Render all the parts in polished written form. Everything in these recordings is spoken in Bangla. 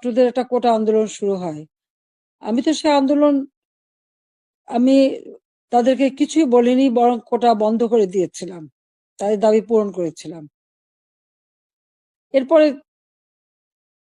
ছাত্রদের একটা কোটা আন্দোলন শুরু হয়। আমি তো সে আন্দোলন আমি তাদেরকে কিছুই বলিনি, বরং কোটা বন্ধ করে দিয়েছিলাম, তাদের দাবি পূরণ করেছিলাম। এরপরে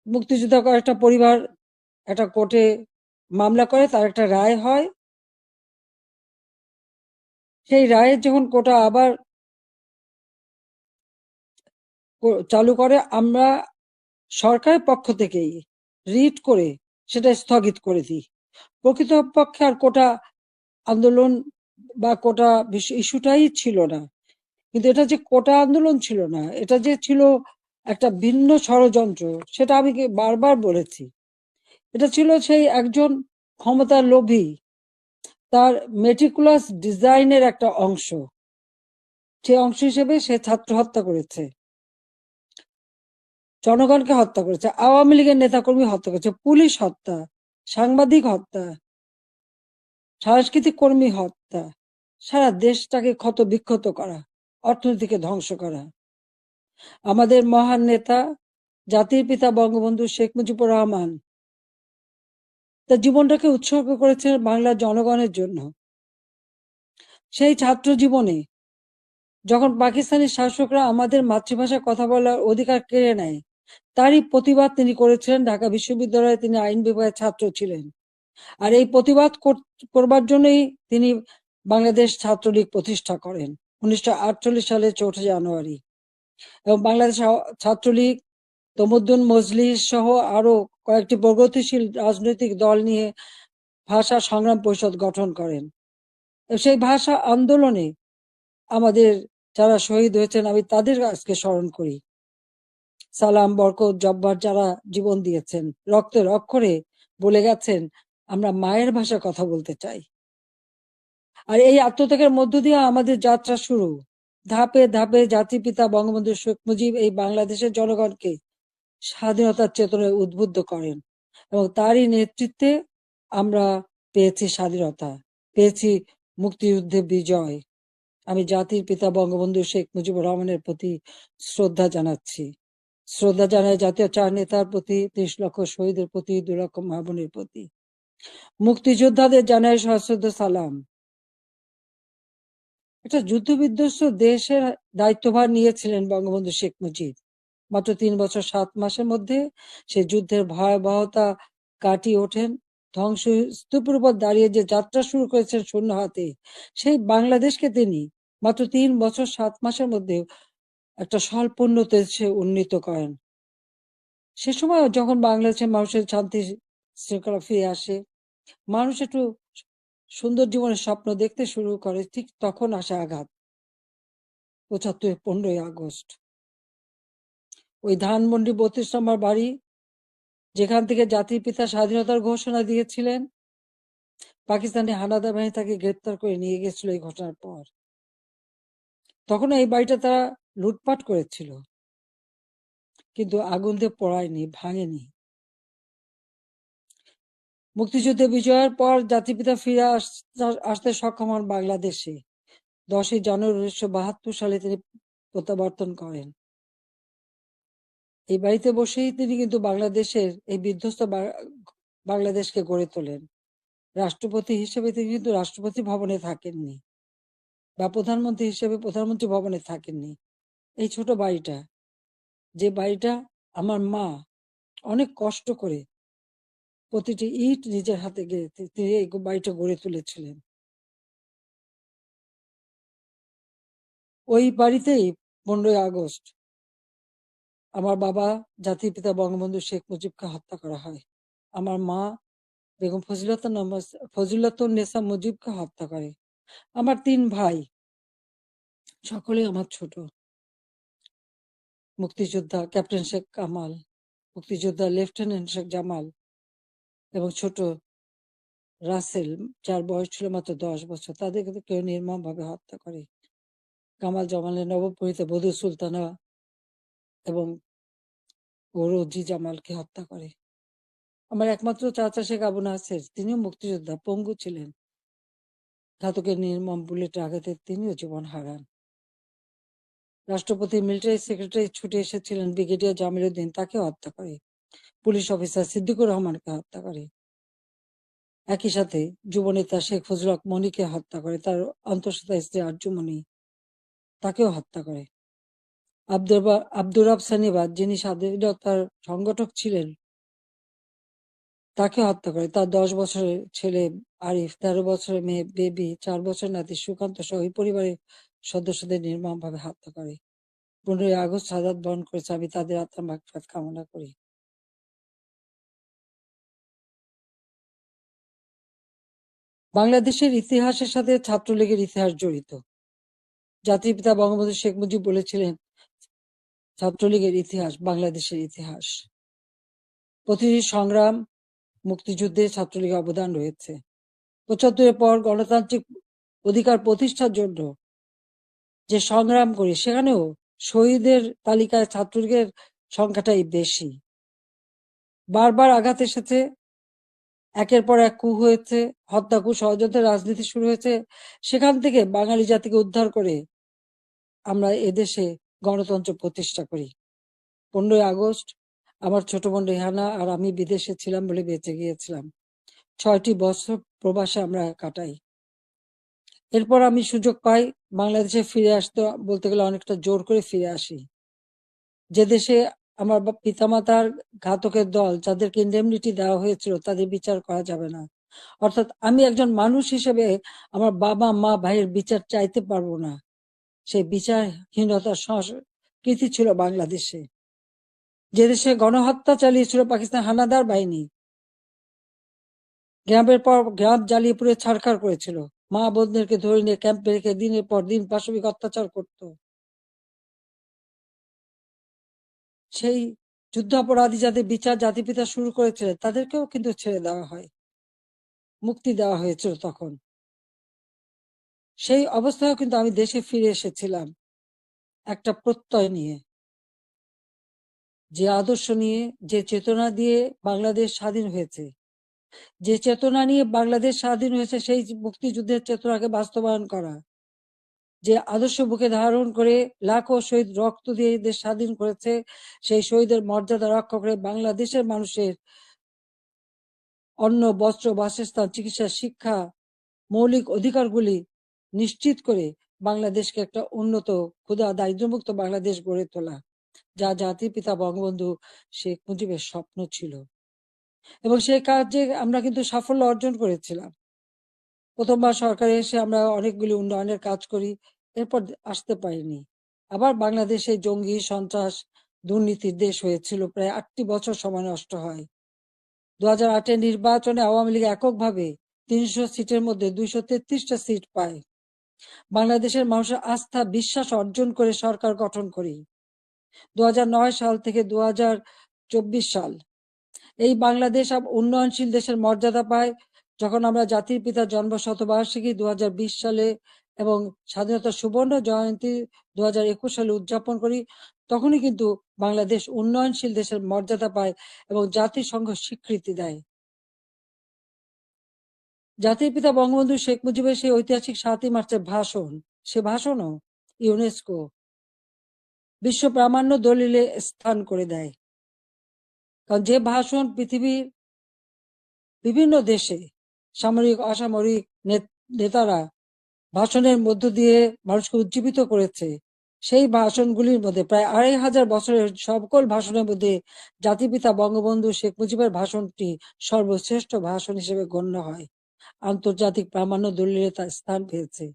মুক্তিযোদ্ধা কয়েকটা পরিবার একটা কোর্টে মামলা করে, তার একটা রায় হয়। সেই রায়ে যখন কোটা আবার চালু করে, আমরা সরকারের পক্ষ থেকেই রিট করে সেটা স্থগিত করে দিই। প্রকৃতপক্ষে আর কোটা আন্দোলন বা কোটা ইস্যুটাই ছিল না, কিন্তু এটা যে কোটা আন্দোলন ছিল না, এটা যে ছিল একটা ভিন্ন ষড়যন্ত্র, সেটা আমি বারবার বলেছি। এটা ছিল সেই একজন ক্ষমতার লোভী, তার মেটিকুলাস ডিজাইনের একটা অংশ। সে অংশ হিসেবে সে ছাত্র হত্যা করেছে, জনগণকে হত্যা করেছে, আওয়ামী লীগের নেতাকর্মী হত্যা করেছে, পুলিশ হত্যা, সাংবাদিক হত্যা, সাংস্কৃতিক কর্মী হত্যা, সারা দেশটাকে ক্ষত বিক্ষত করা, অর্থনীতিকে ধ্বংস করা। আমাদের মহান নেতা জাতির পিতা বঙ্গবন্ধু শেখ মুজিবুর রহমান তার জীবনটাকে উৎসর্গ করেছেন বাংলার জনগণের জন্য। সেই ছাত্র জীবনে যখন পাকিস্তানি শাসকরা আমাদের মাতৃভাষায় কথা বলার অধিকার কেড়ে নেয়, তারই প্রতিবাদ তিনি করেছিলেন। ঢাকা বিশ্ববিদ্যালয়ে তিনি আইন বিভাগের ছাত্র ছিলেন, আর এই প্রতিবাদ করবার জন্যই তিনি বাংলাদেশ ছাত্রলীগ প্রতিষ্ঠা করেন 1948 সালের 4 জানুয়ারি। এবং বাংলাদেশ ছাত্রলীগ তমুদ্দুন মজলিস সহ আরো কয়েকটি প্রগতিশীল রাজনৈতিক দল নিয়ে ভাষা সংগ্রাম পরিষদ গঠন করেন। সেই ভাষা আন্দোলনে আমাদের যারা শহীদ হয়েছেন, আমি তাদের আজকে স্মরণ করি। সালাম, বরকত, জব্বার যারা জীবন দিয়েছেন, রক্তের অক্ষরে বলে গেছেন আমরা মায়ের ভাষায় কথা বলতে চাই। আর এই আত্মত্যাগের মধ্য দিয়ে আমাদের যাত্রা শুরু। ধাপে ধাপে জাতির পিতা বঙ্গবন্ধু শেখ মুজিব এই বাংলাদেশের জনগণকে স্বাধীনতার চেতনায় উদ্বুদ্ধ করেন, এবং তারই নেতৃত্বে আমরা পেয়েছি স্বাধীনতা, পেয়েছি মুক্তিযুদ্ধে বিজয়। আমি জাতির পিতা বঙ্গবন্ধু শেখ মুজিবুর রহমানের প্রতি শ্রদ্ধা জানাচ্ছি। শ্রদ্ধা জানাই জাতীয় চার নেতার প্রতি, 30 লক্ষ শহীদের প্রতি, 2 লক্ষ মা বোনের প্রতি। মুক্তিযোদ্ধাদের জানাই সশ্রদ্ধ সালাম। একটা যুদ্ধ-বিধ্বস্ত দেশের দায়িত্বভার নিয়েছিলেন বঙ্গবন্ধু শেখ মুজিব। মাত্র 3 বছর 7 মাসের মধ্যে সে যুদ্ধের ভয়াবহতা কাটিয়ে ওঠেন। ধ্বংসস্তূপের উপর দাঁড়িয়ে যে যাত্রা শুরু করেছেন শূন্য হাতে, সেই বাংলাদেশকে তিনি মাত্র 3 বছর 7 মাসের মধ্যে একটা স্বল্পোন্নত দেশে উন্নীত করেন। সে সময় যখন বাংলাদেশের মানুষের শান্তি শৃঙ্খলা ফিরে আসে, মানুষ একটু সুন্দর জীবনের স্বপ্ন দেখতে শুরু করে, ঠিক তখন আসে আঘাত। 75 15ই আগস্ট। ওই ধানমন্ডি 32 নম্বর বাড়ি, যেখান থেকে জাতির পিতা স্বাধীনতার ঘোষণা দিয়েছিলেন, পাকিস্তানি হানাদার বাহিনী তাকে গ্রেপ্তার করে নিয়ে গেছিল এই ঘটনার পর। তখন এই বাড়িটা তারা লুটপাট করেছিল, কিন্তু আগুন দিয়ে পোড়ায়নি, ভাঙেনি। মুক্তিযুদ্ধে বিজয়ের পর জাতির পিতা ফিরে আসতে সক্ষম হন বাংলাদেশে। 10ই জানুয়ারি 1972 সালে তিনি প্রত্যাবর্তন করেন। এই বাড়িতে বসেই তিনি কিন্তু বাংলাদেশের এই বিধ্বস্ত বাংলাদেশকে গড়ে তোলেন। রাষ্ট্রপতি হিসেবে তিনি কিন্তু রাষ্ট্রপতি ভবনে থাকেননি, বা প্রধানমন্ত্রী হিসেবে প্রধানমন্ত্রী ভবনে থাকেননি। এই ছোট বাড়িটা, যে বাড়িটা আমার মা অনেক কষ্ট করে প্রতিটি ইট নিজের হাতে গেড়ে তিনি এই বাড়িটা গড়ে তুলেছিলেন। ওই বাড়িতেই 15ই আগস্ট আমার বাবা জাতির পিতা বঙ্গবন্ধু শেখ মুজিবকে হত্যা করা হয়। আমার মা বেগম ফজিলাতুন্নেসা মুজিবকে হত্যা করে। আমার 3 ভাই, সকলেই আমার ছোট। মুক্তিযোদ্ধা ক্যাপ্টেন শেখ কামাল, মুক্তিযোদ্ধা লেফটেন্যান্ট শেখ জামাল, এবং ছোট রাসেল, যার বয়স ছিল মাত্র 10 বছর। তাদেরকে তো কেউ নির্মমভাবে হত্যা করে। কামাল জামালের নবপরিণীতা বধূ সুলতানা এবং রোজি জামালকে হত্যা করে। আমার একমাত্র চাচা শেখ আবু নাসের, তিনিও মুক্তিযোদ্ধা, পঙ্গু ছিলেন। ঘাতকের নির্মম বুলেটের আঘাতে তিনিও জীবন হারান। রাষ্ট্রপতি মিলিটারি সেক্রেটারি ছুটে এসেছিলেন ব্রিগেডিয়ার জামিল উদ্দিন, তাকে হত্যা করে। পুলিশ অফিসার সিদ্দিকুর রহমানকে হত্যা করে। একই সাথে যুবনেতা শেখ ফজলুল হক মনিকে হত্যা করে, তার অন্তঃসত্ত্বা স্ত্রী আরজুমনি তাকেও হত্যা করে। আব্দুর রব সানিবাদ, যিনি স্বাধীনতার সংগঠক ছিলেন, তাকে হত্যা করে। তার 10 বছরের ছেলে আরিফ, 13 বছরের মেয়ে বেবি, 4 বছরের নাতি সুকান্ত সহ ওই পরিবারের সদস্যদের নির্মমভাবে হত্যা করে। 15ই আগস্ট শাহাদাত বরণ করেছে। আমি তাদের আত্মার মাগফিরাত কামনা করি। বাংলাদেশের ইতিহাসের সাথে ছাত্রলীগের ইতিহাস জড়িত। জাতির পিতা বঙ্গবন্ধু শেখ মুজিব বলেছিলেন, ছাত্রলীগের ইতিহাস বাংলাদেশের ইতিহাস। প্রতিটি সংগ্রাম, মুক্তিযুদ্ধে ছাত্রলীগের অবদান রয়েছে। 75-এর পর গণতান্ত্রিক অধিকার প্রতিষ্ঠার জন্য যে সংগ্রাম করি, সেখানেও শহীদের তালিকায় ছাত্রলীগের সংখ্যাটাই বেশি। বারবার আঘাত এসেছে, একের পর এক কূপ হয়েছে, হত্যা, কূপ, ষড়যন্ত্রের রাজনীতি শুরু হয়েছে। সেখান থেকে বাঙালি জাতিকে উদ্ধার করে আমরা এদেশে গণতন্ত্র প্রতিষ্ঠা করি। 15ই আগস্ট আমার ছোট বোন রেহানা আর আমি বিদেশে ছিলাম বলে বেঁচে গিয়েছিলাম। 6টি বছর প্রবাসে আমরা কাটাই। এরপর আমি সুযোগ পাই বাংলাদেশে ফিরে আসতে, বলতে গেলে অনেকটা জোর করে ফিরে আসি। যে দেশে আমার পিতামাতার ঘাতকের দল, যাদেরকে ইন্ডেমনিটি দেওয়া হয়েছিল, তাদের বিচার করা যাবে না। অর্থাৎ আমি একজন মানুষ হিসেবে আমার বাবা মা ভাইয়ের বিচার চাইতে পারবো না। সেই বিচারহীনতার সংস্কৃতি ছিল বাংলাদেশে। যে দেশে গণহত্যা চালিয়েছিল পাকিস্তান হানাদার বাহিনী, গ্রামের পর গ্রাম জ্বালিয়ে পুড়ে ছাড়খাড় করেছিল, মা বোনদেরকে ধরে নিয়ে ক্যাম্পে রেখে দিনের পর দিন পাশবিক অত্যাচার করত। সেই যুদ্ধাপরাধী যাদের বিচার জাতিপিতা শুরু করেছিলেন, তাদেরকেও কিন্তু ছেড়ে দেওয়া হয়, মুক্তি দেওয়া হয়েছিল তখন। সেই অবস্থায়ও কিন্তু আমি দেশে ফিরে এসেছিলাম একটা প্রত্যয় নিয়ে, যে আদর্শ নিয়ে, যে চেতনা দিয়ে বাংলাদেশ স্বাধীন হয়েছে। যে চেতনা নিয়ে বাংলাদেশ স্বাধীন হয়েছে, সেই মুক্তিযুদ্ধের চেতনাকে বাস্তবায়ন করা। যে আদর্শ বুকে ধারণ করে লাখো শহীদ রক্ত দিয়ে দেশ স্বাধীন করেছে, সেই শহীদের মর্যাদা রক্ষা করে বাংলাদেশের মানুষের অন্ন, বস্ত্র, বাসস্থান, চিকিৎসা, শিক্ষা, মৌলিক অধিকারগুলি নিশ্চিত করে বাংলাদেশকে একটা উন্নত, ক্ষুধা, দারিদ্র্যমুক্ত বাংলাদেশ গড়ে তোলা, যা জাতির পিতা বঙ্গবন্ধু শেখ মুজিবের স্বপ্ন ছিল। এবং সেই কাজে আমরা কিন্তু সাফল্য অর্জন করেছিলাম। প্রথমবার সরকারে এসে আমরা অনেকগুলি উন্নয়নের কাজ করি, এরপর আসতে পারিনি। আবার বাংলাদেশে জঙ্গি, সন্ত্রাস, দুর্নীতির দেশ হয়েছিল। প্রায় 8টি বছর সময় নষ্ট হয়। 2008-এর নির্বাচনে আওয়ামী লীগ এককভাবে 300 সিটের মধ্যে 233টা সিট পায়। বাংলাদেশের মানুষের আস্থা, বিশ্বাস অর্জন করে সরকার গঠন করি। 2009 সাল থেকে 2024 সাল এই বাংলাদেশ উন্নয়নশীল দেশের মর্যাদা পায়। যখন আমরা জাতির পিতার জন্ম শতবার্ষিকী 2020 সালে এবং স্বাধীনতার সুবর্ণ জয়ন্তী 2021 সালে উদযাপন করি, তখনই কিন্তু বাংলাদেশ উন্নয়নশীল দেশের মর্যাদা পায় এবং জাতিসংঘ স্বীকৃতি দেয়। জাতির পিতা বঙ্গবন্ধু শেখ মুজিবের সেই ঐতিহাসিক 7ই মার্চের ভাষণ, সে ভাষণও ইউনেস্কো বিশ্ব প্রামাণ্য দলিলে স্থান করে দেয়। কারণ যে ভাষণ পৃথিবীর বিভিন্ন দেশে সামরিক, অসামরিক নেতারা ভাষণের মধ্য দিয়ে মানুষকে উজ্জীবিত করেছে, সেই ভাষণগুলির মধ্যে প্রায় 2500 বছরের সকল ভাষণের মধ্যে জাতিপিতা বঙ্গবন্ধু শেখ মুজিবের ভাষণটি সর্বশ্রেষ্ঠ ভাষণ হিসেবে গণ্য হয়। আন্তর্জাতিক প্রামাণ্য দলিলে তার স্থান পেয়েছে।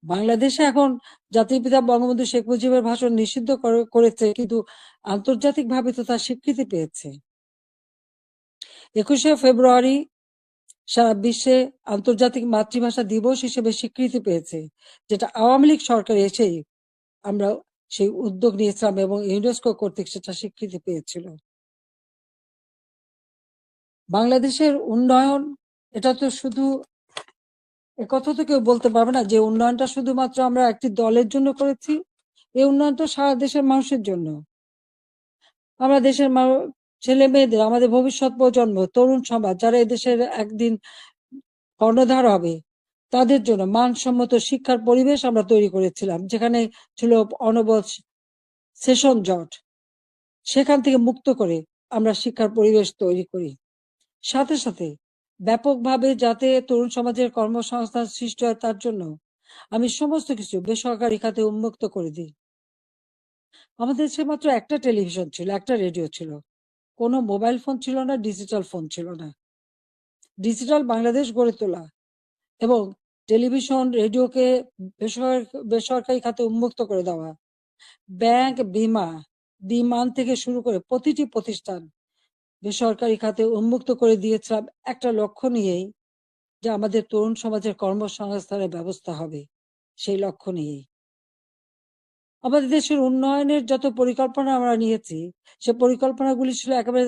বাংলাদেশে এখন জাতির পিতা বঙ্গবন্ধু শেখ মুজিবের ভাষণ নিষিদ্ধ করেছে, কিন্তু আন্তর্জাতিকভাবে তো তার স্বীকৃতি পেয়েছে। 21শে ফেব্রুয়ারি সারা বিশ্বে আন্তর্জাতিক মাতৃভাষা দিবস হিসেবে স্বীকৃতি পেয়েছে, যেটা আওয়ামী লীগ সরকার এসেই আমরা সেই উদ্যোগ নিয়েছিলাম এবং ইউনেস্কো কর্তৃক সেটা স্বীকৃতি পেয়েছিল। বাংলাদেশের উন্নয়ন, এটা তো শুধু একথা তো কেউ বলতে পারবে না যে উন্নয়নটা শুধুমাত্র আমরা একটি দলের জন্য করেছি। এই উন্নয়নটা সারা দেশের মানুষের জন্য। আমরা দেশের ছেলে মেয়েদের, আমাদের ভবিষ্যৎ প্রজন্ম, তরুণ সমাজ, যারা এদেশের একদিন কর্ণধার হবে, তাদের জন্য মানসম্মত শিক্ষার পরিবেশ আমরা তৈরি করেছিলাম, যেখানে ছিল অনবরত সেশন জট। সেখান থেকে মুক্ত করে আমরা শিক্ষার পরিবেশ তৈরি করি। সাথে সাথে ব্যাপকভাবে যাতে তরুণ সমাজের কর্মসংস্থান সৃষ্টি হয় তার জন্য আমি সমস্ত কিছু বেসরকারি খাতে উন্মুক্ত করে দিই। আমাদের দেশে মাত্র একটা টেলিভিশন ছিল, একটা রেডিও ছিল, কোনো মোবাইল ফোন ছিল না, ডিজিটাল ফোন ছিল না। ডিজিটাল বাংলাদেশ গড়ে তোলা এবং টেলিভিশন রেডিওকে বেসরকারি খাতে উন্মুক্ত করে দেওয়া, ব্যাংক বিমান থেকে শুরু করে প্রতিটি প্রতিষ্ঠান বেসরকারি খাতে উন্মুক্ত করে দিয়েছিলাম একটা লক্ষ্য নিয়েই, যে আমাদের তরুণ সমাজের কর্মসংস্থানের ব্যবস্থা হবে। সেই লক্ষ্য নিয়েই আমাদের দেশের উন্নয়নের যত পরিকল্পনা আমরা নিয়েছি, সে পরিকল্পনাগুলি ছিল একেবারে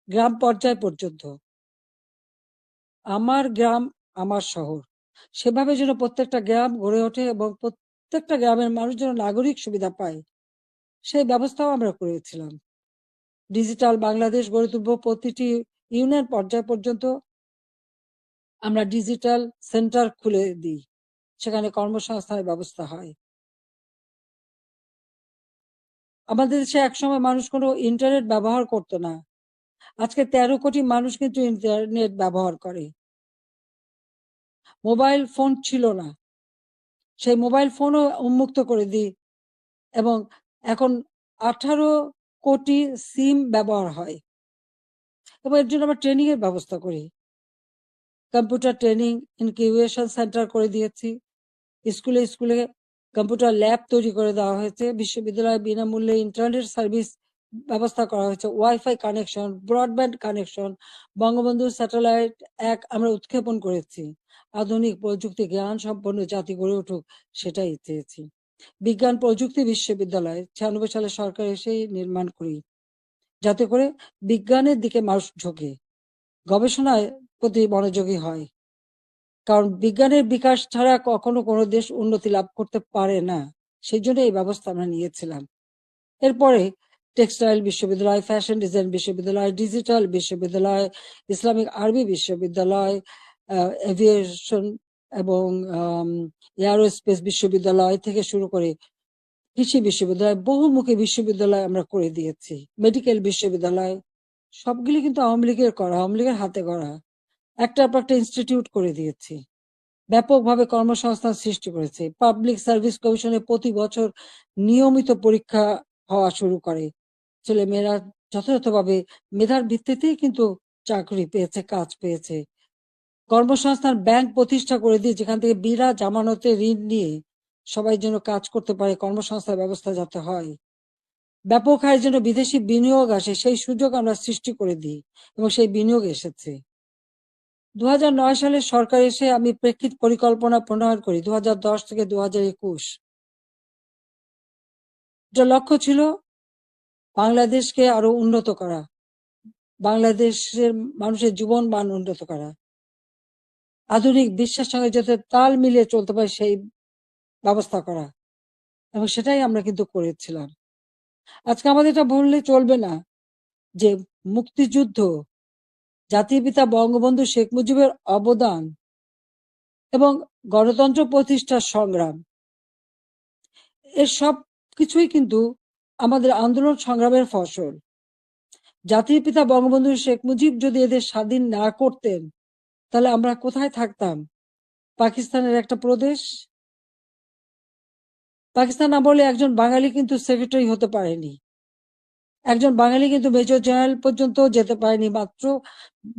গ্রাম পর্যায় পর্যন্ত। আমার গ্রাম আমার শহর, সেভাবে যেন প্রত্যেকটা গ্রাম গড়ে ওঠে এবং প্রত্যেকটা গ্রামের মানুষ যেন নাগরিক সুবিধা পায়, সেই ব্যবস্থাও আমরা করেছিলাম। ডিজিটাল বাংলাদেশ গড়ে তুলব, প্রতিটি ইউনিয়ন পর্যায় পর্যন্ত আমরা ডিজিটাল সেন্টার খুলে দিই, সেখানে কর্মসংস্থানের ব্যবস্থা হয়। আমাদের দেশে একসময় মানুষ কোনো ইন্টারনেট ব্যবহার করতো না, আজকে 13 কোটি মানুষ কিন্তু ইন্টারনেট ব্যবহার করে। মোবাইল ফোন ছিল না, সেই মোবাইল ফোনও উন্মুক্ত করে দিই এবং এখন 18 কোটি সিম ব্যবহার হয় এবং এর জন্য আমরা ট্রেনিং এর ব্যবস্থা করি। কম্পিউটার ট্রেনিং ইনকিউবেশন সেন্টার করে দিয়েছি, স্কুলে স্কুলে কম্পিউটার ল্যাব তৈরি করে দেওয়া হয়েছে, বিশ্ববিদ্যালয়ে বিনামূল্যে ইন্টারনেট সার্ভিস ব্যবস্থা করা হয়েছে, wifi connection, broadband connection, Bangabandhu satellite 1 আমরা উৎক্ষেপণ করেছি। আধুনিক প্রযুক্তি জ্ঞান সম্পন্ন জাতি গড়ে উঠুক, সেটাই চেয়েছি। বিজ্ঞান প্রযুক্তি বিশ্ববিদ্যালয় 96 সালে সরকার এসেই নির্মাণ করি, যাতে করে বিজ্ঞানের দিকে মানুষ ঝোঁকে, গবেষণায় প্রতি মনোযোগী হয়। কারণ বিজ্ঞানের বিকাশ ছাড়া কখনো কোনো দেশ উন্নতি লাভ করতে পারে না, সেই জন্য এই ব্যবস্থা আমরা নিয়েছিলাম। এরপরে টেক্সটাইল বিশ্ববিদ্যালয়, ফ্যাশন ডিজাইন বিশ্ববিদ্যালয়, ডিজিটাল বিশ্ববিদ্যালয়, ইসলামিক আরবি বিশ্ববিদ্যালয়, এভিয়েশন এবং এয়ারোস্পেস বিশ্ববিদ্যালয় থেকে শুরু করে কৃষি বিশ্ববিদ্যালয়, বহুমুখী বিশ্ববিদ্যালয় আমরা করে দিয়েছি, মেডিকেল বিশ্ববিদ্যালয়, সবগুলি কিন্তু আওয়ামী লীগের করা, আওয়ামী লীগের হাতে গড়া। একটার পর একটা ইনস্টিটিউট করে দিয়েছি, ব্যাপকভাবে কর্মসংস্থান সৃষ্টি করেছে। পাবলিক সার্ভিস কমিশনে প্রতি বছর নিয়মিত পরীক্ষা হওয়া শুরু করে, ছেলে মেয়েরা যথাযথভাবে মেধার ভিত্তিতেই কিন্তু চাকরি পেয়েছে, কাজ পেয়েছে। কর্মসংস্থান ব্যাংক প্রতিষ্ঠা করে দিয়ে, যেখান থেকে বিনা জামানতে ঋণ নিয়ে সবাই যেন কাজ করতে পারে, কর্মসংস্থান ব্যবস্থা যাতে হয়, ব্যাপক হারে যেন বিদেশি বিনিয়োগ আসে, সেই সুযোগ আমরা সৃষ্টি করে দিই এবং সেই বিনিয়োগ এসেছে। 2009 সালে সরকার এসে আমি প্রেক্ষিত পরিকল্পনা প্রণয়ন করি 2010 থেকে 2021। যার লক্ষ্য ছিল বাংলাদেশকে আরো উন্নত করা, বাংলাদেশের মানুষের জীবন মান উন্নত করা, আধুনিক বিশ্বের সঙ্গে যাতে তাল মিলিয়ে চলতে পারে সেই ব্যবস্থা করা, এবং সেটাই আমরা কিন্তু করেছিলাম। আজকে আমাদের এটা বললে চলবে না যে মুক্তিযুদ্ধ, জাতির পিতা বঙ্গবন্ধু শেখ মুজিবের অবদান এবং গণতন্ত্র প্রতিষ্ঠার সংগ্রাম, এর সব কিছুই কিন্তু আমাদের আন্দোলন সংগ্রামের ফসল। জাতির পিতা বঙ্গবন্ধু শেখ মুজিব যদি এদের স্বাধীন না করতেন, তাহলে আমরা কোথায় থাকতাম? পাকিস্তানের একটা প্রদেশ। পাকিস্তান আমলে একজন বাঙালি কিন্তু সেক্রেটারি হতে পারেনি, একজন বাঙালি কিন্তু মেজর জেনারেল পর্যন্ত যেতে পারেনি, মাত্র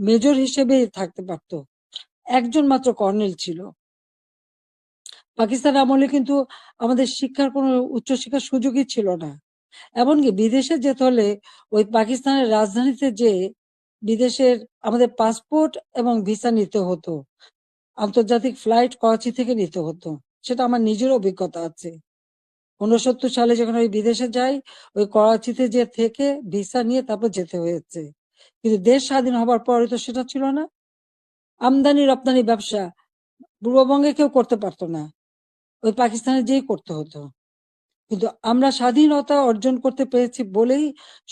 মেজর হিসেবে থাকতে পারত, একজন মাত্র কর্নেল ছিল। পাকিস্তান আমলে কিন্তু আমাদের শিক্ষার কোনো উচ্চশিক্ষার সুযোগই ছিল না, এমনকি বিদেশে যেতে হলে ওই পাকিস্তানের রাজধানীতে যে বিদেশের আমাদের পাসপোর্ট এবং ভিসা নিতে হতো, আন্তর্জাতিক ফ্লাইট করাচি থেকে নিতে হতো, সেটা আমার নিজের অভিজ্ঞতা আছে। 69 সালে যখন আমি বিদেশে যাই, ওই করাচিতে যে থেকে ভিসা নিয়ে তারপর যেতে হয়েছে, কিন্তু দেশ স্বাধীন হবার পরে তো সেটা ছিল না। আমদানি রপ্তানি ব্যবসা পূর্ববঙ্গে কেউ করতে পারতো না, ওই পাকিস্তানে যেই করতে হতো। কিন্তু আমরা স্বাধীনতা অর্জন করতে পেরেছি বলেই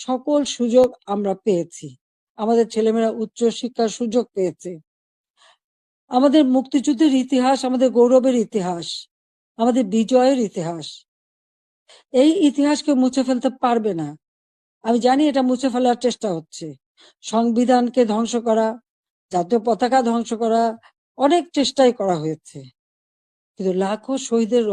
সকল সুযোগ আমরা পেয়েছি, আমাদের ছেলেমেয়েরা উচ্চ শিক্ষার সুযোগ পেয়েছে। আমাদের মুক্তিযুদ্ধের ইতিহাস আমাদের গৌরবের ইতিহাস, আমাদের বিজয়ের ইতিহাস। এই ইতিহাসকে মুছে ফেলতে পারবে না। আমি জানি এটা মুছে ফেলার চেষ্টা হচ্ছে, সংবিধানকে ধ্বংস করা, জাতীয় পতাকা ধ্বংস করা, অনেক চেষ্টাই করা হয়েছে, কিন্তু লাখো শহীদের